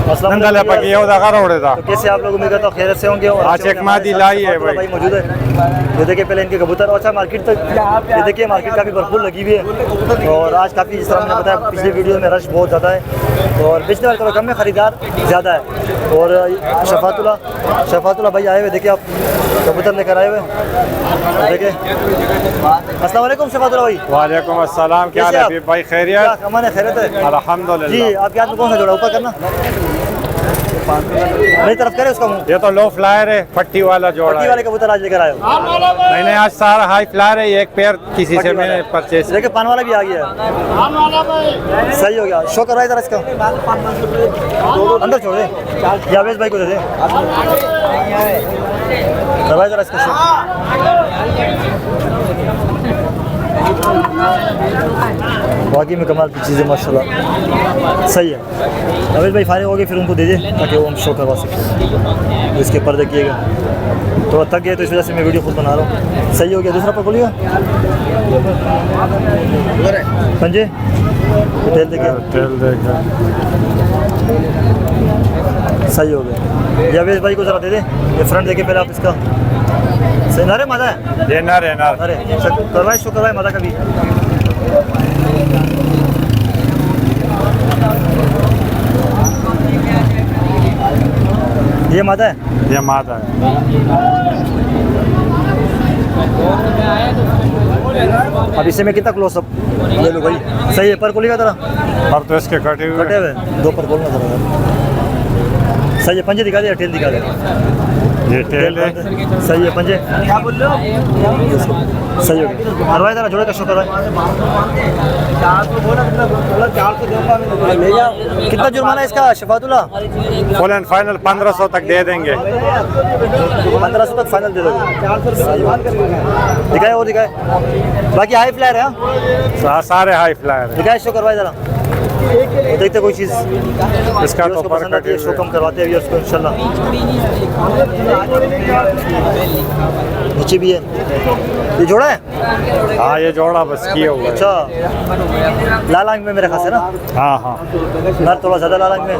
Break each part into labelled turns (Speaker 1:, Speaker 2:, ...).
Speaker 1: नंदले पकी ये उधर रोड़े था।
Speaker 2: तो कैसे आप लोग उम्मीद करता हूँ खैरियत से होंगे। और
Speaker 1: आज एक मादी लाई है
Speaker 2: भाई मौजूद है। ये देखिए पहले इनके कबूतर। अच्छा मार्केट तक ये देखिए मार्केट काफ़ी भरपूर लगी हुई है और आज काफ़ी जिस तरह मैंने बताया पिछले वीडियो में रश बहुत ज़्यादा है और पिछले बार कम में ख़रीदार ज़्यादा है। और शफातुल्लाह भाई आए हुए देखिए आप कबूतर लेकर आए हुए देखिए। अस्सलाम वालेकुम शफातुल्लाह भाई।
Speaker 1: वालेकुम अस्सलाम। क्या हाल है भाई? खैरियत?
Speaker 2: हमारे खैरियत है
Speaker 1: अल्हम्दुलिल्लाह।
Speaker 2: जी आपके हाथ में कौन सा जोड़ा ऊपर करना मेरी तरफ करे उसका मुंह।
Speaker 1: ये तो लो फ्लायर है, पट्टी वाला जोड़ा।
Speaker 2: पट्टी वाले कबूतर आज लेकर आए हो?
Speaker 1: नहीं आज सारा हाई फ्लायर है। एक पेयर किसी से मैंने परचेज।
Speaker 2: देखिए पान वाला भी आ गया है। सही हो गया। शो करवाए जरा इसका अंदर छोड़ दे। जावेद भाई को दे दे। करवाए जरा इसका शो। बाकी में कमाल की चीज़ें माशाल्लाह सही है। जावेद भाई फारिग हो गए फिर उनको दे दे ताकि वो हम शो करवा सकें। इसके पर्दे किएगा थोड़ा थक गए तो इस वजह से मैं वीडियो खुद बना रहा हूँ। सही हो गया। दूसरा पर खोलिएगा पंजे तेल देखिए सही हो गया। जावेद भाई को ज़रा दे दे। ये फ्रंट देखिए पहले आप इसका सही नारे मज़ा है।
Speaker 1: ये नारे
Speaker 2: अरे करवाए शो करवाए मज़ा का भी। ये मादा है।
Speaker 1: ये मादा है।
Speaker 2: अब इसे में कितना क्लोजअप ले लो भाई। सही है। पर खोलिएगा जरा।
Speaker 1: पर तो इसके कटे हुए
Speaker 2: दो पर खोलना जरा। सही है। पंजे दिखा दे। टेल दिखा दे।
Speaker 1: ये टेल है।
Speaker 2: सही है। पंजे क्या बोल रहे हो? सही हो गया। करवाए जरा जोड़े का शो करवाए। कितना जुर्माना है इसका शफातुल्लाह?
Speaker 1: फुल एंड फाइनल 1500 तक दे देंगे।
Speaker 2: 1500 तक फाइनल दे दोगे? दिखाए और दिखाए। बाकी हाई फ्लायर है।
Speaker 1: सारे हाई फ्लायर है।
Speaker 2: दिखाए शो करवाए जरा। देखते कोई चीज़
Speaker 1: इसका तो पर कटे
Speaker 2: शो कम करवाते हैं उसको इंशाल्लाह। नीचे भी है। ये जोड़ा है?
Speaker 1: हाँ ये जोड़ा बस किया हुआ है।
Speaker 2: अच्छा लाल आंख में मेरे खास है ना?
Speaker 1: हाँ हाँ
Speaker 2: यार थोड़ा ज़्यादा लाल आंख में।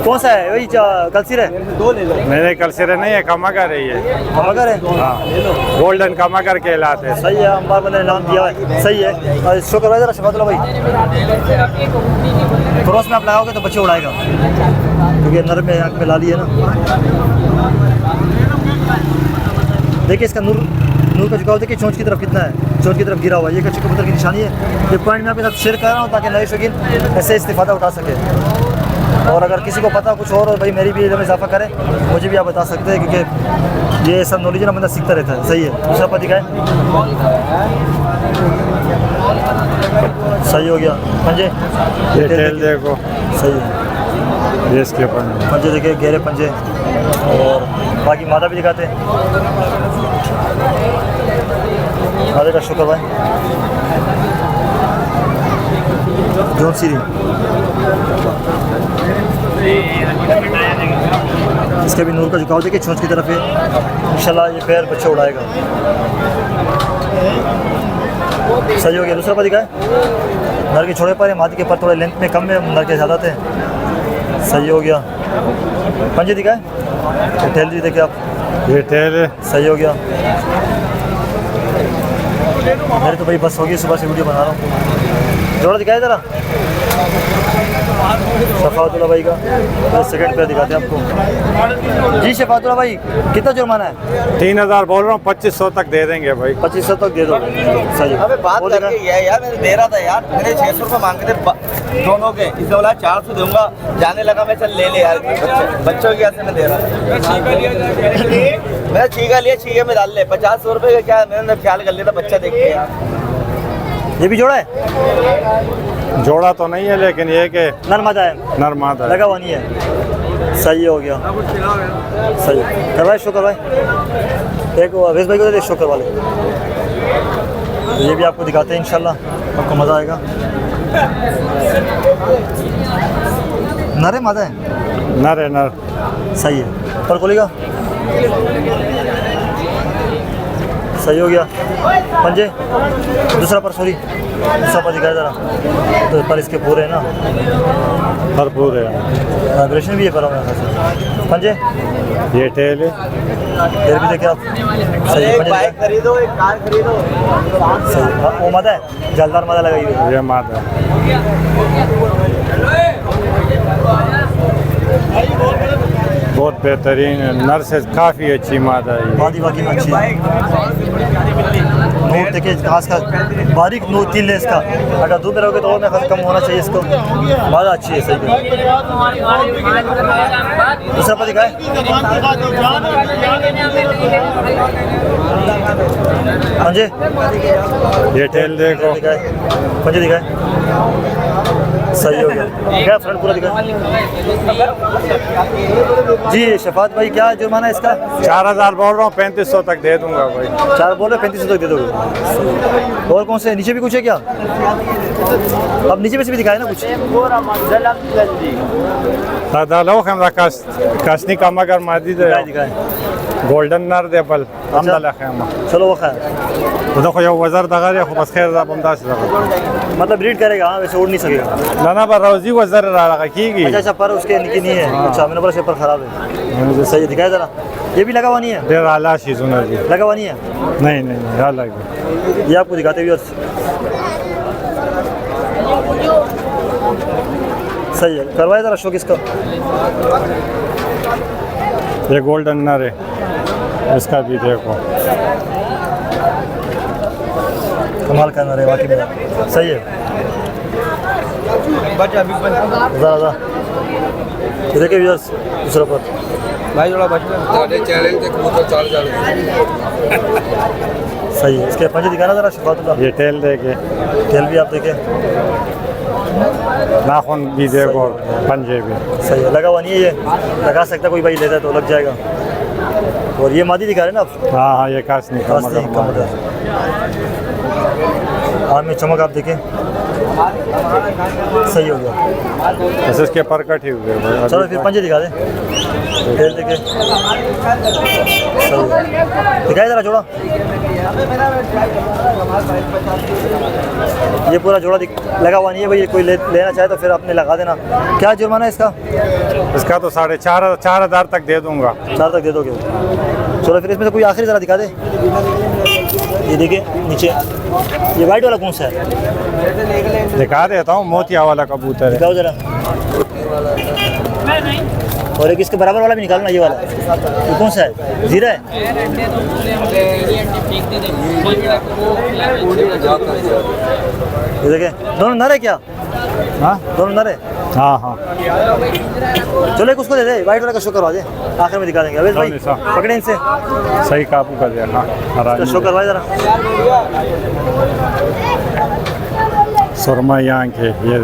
Speaker 2: कौन सा है? वही कलसिर है?
Speaker 1: मेरे कलसिर नहीं है, कमगर है ये।
Speaker 2: कमगर है?
Speaker 1: हाँ गोल्डन कमगर कहलाते हैं।
Speaker 2: सही है। अंबार मैंने नाम दिया है। सही है। शो करवाए जरा शफातुल्लाह भाई। क्रॉस में आप लगाओगे तो बच्चे उड़ाएगा क्योंकि नर में आँख में लाली है ना। देखिए इसका नूर का झुकाव देखिए चोंच की तरफ कितना है। चोंच की तरफ गिरा हुआ है। ये कच्चे कबूतर की निशानी है। ये पॉइंट मैं आपके साथ शेयर कर रहा हूँ ताकि नए शौकीन ऐसे इस्तेफादा उठा सके। और अगर किसी को पता कुछ और भाई मेरी भी इल्म में इजाफा करे मुझे भी आप बता सकते हैं क्योंकि ये सब नॉलेज ना बंदा सीखता रहता है। सही है। दूसरा पर दिखाए। सही हो गया। पंजे
Speaker 1: ये टेल देखो।
Speaker 2: सही है।
Speaker 1: ये इसके
Speaker 2: पंजे देखिए गहरे पंजे। और बाकी मादा भी दिखाते हैं। मादा का शुक्र भाई। जोन सीरी इसके भी नूर का झुकाव देखिए चोंच की तरफ है। इंशाल्लाह ये पैर बच्चा उड़ाएगा। सही हो गया। दूसरा पर दिखाए। नर के छोड़े पर है। मादी के पर थोड़े लेंथ में कम में नर के ज़्यादा थे। सही हो गया। पंजे दिखाए। टेल भी देखिए आप।
Speaker 1: ये टेल है।
Speaker 2: सही हो गया। मेरी तो भाई बस हो गई सुबह से वीडियो बना रहा हूँ। जोड़ा दिखाए ज़रा शफातुल्लाह भाई का। तो सेकंड पे दिखाते हैं आपको। जी शफातुल्लाह भाई कितना जुर्माना है?
Speaker 1: 3000 बोल रहा हूँ। 2500 तक दे देंगे भाई।
Speaker 2: 2500 तक दे दो। सही है।
Speaker 3: अबे बात करके ये है यार, मैंने दे रहा था यार। मैंने 600 रुपये मांगे थे दोनों के। इसने बोला 400 दूंगा। जाने लगा मैं चल ले यार। बच्चों की ऐसे में दे रहा। मैं छीका लिया में डाल ले। 50 रुपये का क्या मैंने ख्याल कर लिया था बच्चा देख के यार।
Speaker 2: ये भी जोड़ा है?
Speaker 1: जोड़ा तो नहीं है लेकिन ये कि
Speaker 2: नर मादा है।
Speaker 1: नर मादा
Speaker 2: लगा हुआ नहीं है। सही हो गया। सही करवाए शो करवाए। एक अवेश भाई को दे शो करवा ले। ये भी आपको दिखाते हैं इंशाल्लाह आपको मज़ा आएगा। नर है मादा है?
Speaker 1: नर है नर।
Speaker 2: सही है। पर खोलेगा। सही हो गया। पंजे दूसरा पर सॉरी दूसरा पर दिखाया ज़रा तो पर इसके पूरे हैं ना।
Speaker 1: भरपूर है।
Speaker 2: वाइब्रेशन भी है पर पंजे
Speaker 1: ये टेल है,
Speaker 2: फिर भी देखिए आप सही
Speaker 3: एक
Speaker 2: पंजे
Speaker 3: बाइक खरीदो, एक कार खरीदो।
Speaker 2: सही। हाँ, वो मादा है, जलदार मादा लगाई हुई है।
Speaker 1: ये मादा बहुत बेहतरीन है, नर्सेज काफ़ी अच्छी मादा है ये।
Speaker 2: मादी बाकी में अच्छी है। नोट देखिए घास का बारीक नोट तिल है इसका, अगर धूप में रहोगे तो और में कम होना चाहिए इसको। मादा अच्छी है, सही है। दूसरा पति का है पंजे,
Speaker 1: ये टेल देखो,
Speaker 2: दिखाए पंजे दिखाए, सही हो गया। क्या फ्रंट पूरा दिखाए जी। शफात भाई क्या जुर्माना है इसका?
Speaker 1: 4000 बोल रहा हूँ, 3500 तक दे दूंगा भाई।
Speaker 2: 4 बोल रहे 3500 तक दे दोगे। और कौन से नीचे भी कुछ है क्या? अब नीचे में से भी दिखाए ना कुछ।
Speaker 1: दादा लो हमरा kasni का मगर मादी दे
Speaker 2: दिखाए
Speaker 1: गोल्डन नर दे बल हमदला खैमा
Speaker 2: चलो वो खैर,
Speaker 1: देखो यो वजर दगा रे बस खैर दा बमदास दगा
Speaker 2: मतलब ब्रीड करेगा। हाँ वैसे उड़ नहीं सकेगा।
Speaker 1: ना पर रोजी वजर लगा कीगी।
Speaker 2: अच्छा पर उसके निकी नहीं है। अच्छा मेरे पास पर खराब है। सही है, दिखाए जरा। ये भी लगा हुआ नहीं है?
Speaker 1: देर आला शीजुना जी
Speaker 2: लगा हुआ नहीं है?
Speaker 1: नहीं नहीं यार लगे।
Speaker 2: ये आपको दिखाते हुए सही है। करवाए जरा शो किसका।
Speaker 1: ये गोल्डन नर है, इसका भी देखो
Speaker 2: कमाल का नर है वाकई में, सही है। ज़रा ये देखिए व्यूअर्स दूसरा पर
Speaker 3: भाई थोड़ा बच चैलेंज देख कबूतर चाल
Speaker 2: सही है। इसके पंजे दिखाना जरा शफातुल्लाह।
Speaker 1: ये टेल देखे,
Speaker 2: तेल भी आप देखें,
Speaker 1: नाखून भी देखो, पंजे भी
Speaker 2: सही है। लगा हुआ नहीं है, ये लगा सकता कोई भाई लेता है तो लग जाएगा। और ये मादी दिखा रहे हैं ना आप?
Speaker 1: हाँ हाँ ये कासनी का मगर मादा।
Speaker 2: आम में चमक आप देखें, सही हो गया।
Speaker 1: बस इसके पर कट ही हुए भाई।
Speaker 2: चलो फिर पंजे दिखा दे, तेल देखे, सही है। दिखाए जरा जोड़ा। ये पूरा जोड़ा लगा हुआ नहीं है भाई, कोई लेना चाहे तो फिर आपने लगा देना। क्या जुर्माना है इसका?
Speaker 1: इसका तो 4,500 तक दे दूंगा।
Speaker 2: 4 तक दे दोगे? चलो फिर इसमें से कोई आखिरी ज़रा दिखा दे। ये देखिए नीचे, ये वाइट वाला कौन सा है?
Speaker 1: दिखा देता हूँ, मोतिया वाला कबूतर है।
Speaker 2: दिखाओ जरा। और एक इसके बराबर वाला भी निकालना, ये वाला। ये कौन सा है? जीरा है? ये देखें, दोनों नर है क्या?
Speaker 1: हाँ
Speaker 2: दोनों नर है?
Speaker 1: हाँ हाँ
Speaker 2: चलो एक उसको दे दे, वाइट वाला का शो करवा दे, आखिर में दिखा देंगे। अवेश भाई पकड़े इनसे,
Speaker 1: सही काबू कर दिया। हाँ
Speaker 2: शो करवाए जरा।
Speaker 1: सुरमा यहाँ के ये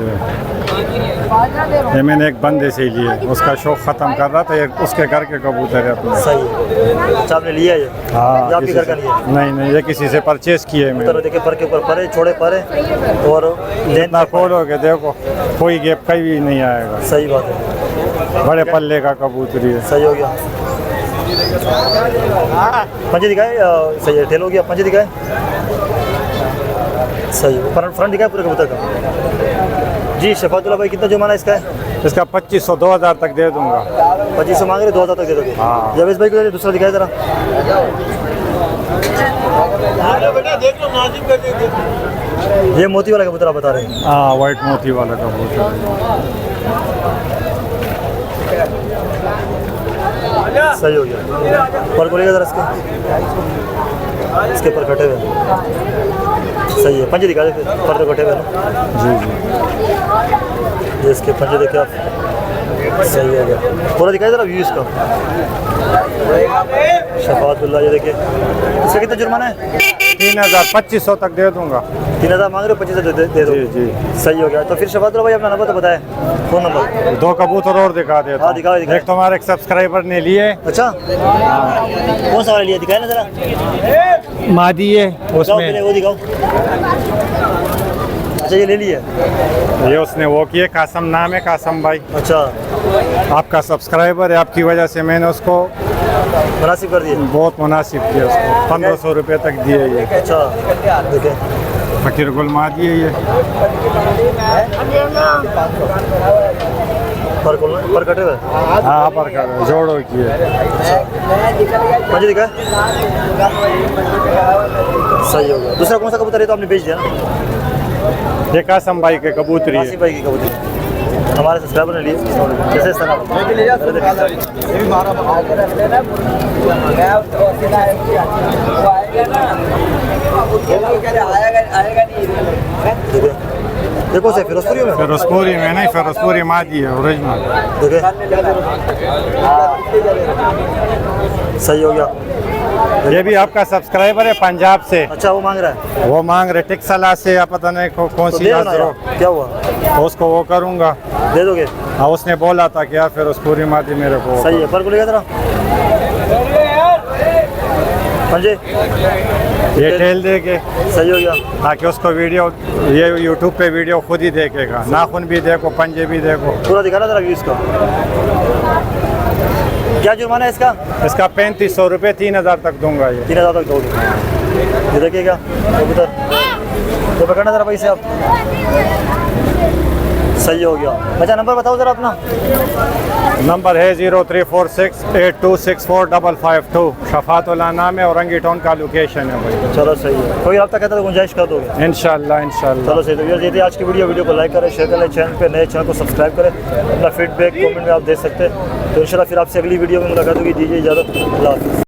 Speaker 1: मैंने एक बंदे से लिए, उसका शौक ख़त्म कर रहा था। ये उसके घर के कबूतर है अपने।
Speaker 2: सही है। अच्छा आपने लिया ये?
Speaker 1: हाँ
Speaker 2: ये आपके घर का नहीं है?
Speaker 1: नहीं नहीं, ये किसी से परचेस किए मैंने।
Speaker 2: देखिए पर के ऊपर परे, छोड़े परे, और
Speaker 1: जितना खोलोगे देखो कोई गैप कहीं भी नहीं आएगा।
Speaker 2: सही बात है,
Speaker 1: बड़े पल्ले का कबूतरी है।
Speaker 2: सही हो गया। पंजे दिखाए, सही है। टेल हो गया, पंजे दिखाए, सही है। फ्रंट दिखाए पूरे कबूतर का। जी शफातुल्लाह भाई कितना जुर्माना इसका है?
Speaker 1: इसका 2500 2000 तक दे दूंगा।
Speaker 2: 2500 मांग रहे, 2000 तक दे दोगे?
Speaker 1: हाँ।
Speaker 2: जवेश भाई को दूसरा दिखाए जरा। ये मोती वाला कबूतर आप बता रहे हैं?
Speaker 1: हाँ वाइट मोती वाला कबूतर।
Speaker 2: सही हो गया। पर बोलेगा जरा इसके पर कटे हुए, सही है। पंजे दिखा दे फिर, पर तो कटे हुए ना।
Speaker 1: जी जी
Speaker 2: ये इसके पंजे देखे आप, सही हो गया। पूरा दिखाई जरा व्यू इसका। शफातुल्लाह ये देखिए, इसका कितना जुर्माना है?
Speaker 1: 3000 2500 तक दे दूंगा।
Speaker 2: 3000 मांग रहे हो, 2500 दे दो।
Speaker 1: जी जी
Speaker 2: सही हो गया। तो फिर शफातुल्लाह भाई अपना नंबर तो बताएं, फ़ोन नंबर।
Speaker 1: 2 कबूतर और दिखा देता
Speaker 2: हाँ, दिखाओ, दिखाओ।
Speaker 1: एक तुम्हारे एक सब्सक्राइबर ने लिए।
Speaker 2: अच्छा कौन सा वाला लिया? दिखाए ना जरा।
Speaker 1: मादी है उसमें,
Speaker 2: वो दिखाओ। अच्छा ये ले लिया?
Speaker 1: ये उसने वो किए, कासम नाम है, कासम भाई।
Speaker 2: अच्छा
Speaker 1: आपका सब्सक्राइबर है, आपकी वजह से मैंने उसको
Speaker 2: मुनासिब कर दिए?
Speaker 1: बहुत मुनासिब किया उसको। 1500 रुपये तक दिए ये।
Speaker 2: अच्छा देखें,
Speaker 1: फकीर गुल मादी है ये।
Speaker 2: पर कटे हुए
Speaker 1: हाँ पर जोड़ो की है।
Speaker 2: पंजे दिखा सही हो गया। दूसरा कौन सा कबूतर है तो आपने बेच दिया ना?
Speaker 1: ये कासम भाई के कबूतरी है।
Speaker 2: आसिफ भाई की कबूतर हमारे सब्सक्राइबर ने लिए कैसे इस तरह देखो से फिरोजपुरी में
Speaker 1: फिरोजपुरी में नहीं, फिरोजपुरी मादी है ओरिजिनल।
Speaker 2: देखे सही हो गया।
Speaker 1: ये भी आपका सब्सक्राइबर है पंजाब से,
Speaker 2: अच्छा वो मांग रहा है
Speaker 1: वो मांग रहे टिक्सला से या पता नहीं कौन
Speaker 2: तो
Speaker 1: सी
Speaker 2: दे दो ना
Speaker 1: नजरों,
Speaker 2: यार, क्या हुआ
Speaker 1: उसको वो करूँगा।
Speaker 2: दे दोगे?
Speaker 1: हाँ उसने बोला था कि यार फिरोजपुरी मादी मेरे को।
Speaker 2: सही है। पर को लेगा जरा पंजे
Speaker 1: ये टेल दे के
Speaker 2: सही हो गया।
Speaker 1: ताकि उसको वीडियो ये यूट्यूब पे वीडियो खुद ही देखेगा, नाखून भी देखो पंजे भी देखो।
Speaker 2: पूरा दिखाना जरा व्यूज का। क्या जुर्माना है इसका?
Speaker 1: इसका 3500 रुपये 3000 तक दूंगा ये।
Speaker 2: 3000 तक दोगे? ये देखिएगा कबूतर तो पकड़ना जरा पैसे आप। सही हो गया। अच्छा नंबर बताओ जरा अपना।
Speaker 1: नंबर है 034682645552। शफातुल्लाह नाम है और रंगी टाउन का लोकेशन है भाई।
Speaker 2: चलो सही है। कोई रब्ता कहता तो गुंजाइश कर दोगे?
Speaker 1: इंशाल्लाह इंशाल्लाह।
Speaker 2: चलो सही। तो ये थी आज की वीडियो को लाइक करें, शेयर करें, चैनल पे नए चैनल को सब्सक्राइब करें। अपना फीडबैक कमेंट में आप दे सकते हैं। तो इंशाल्लाह फिर आपसे अगली वीडियो में मुलाकात होगी। दीजिए इजाज़त। अल्लाह हाफ़िज़।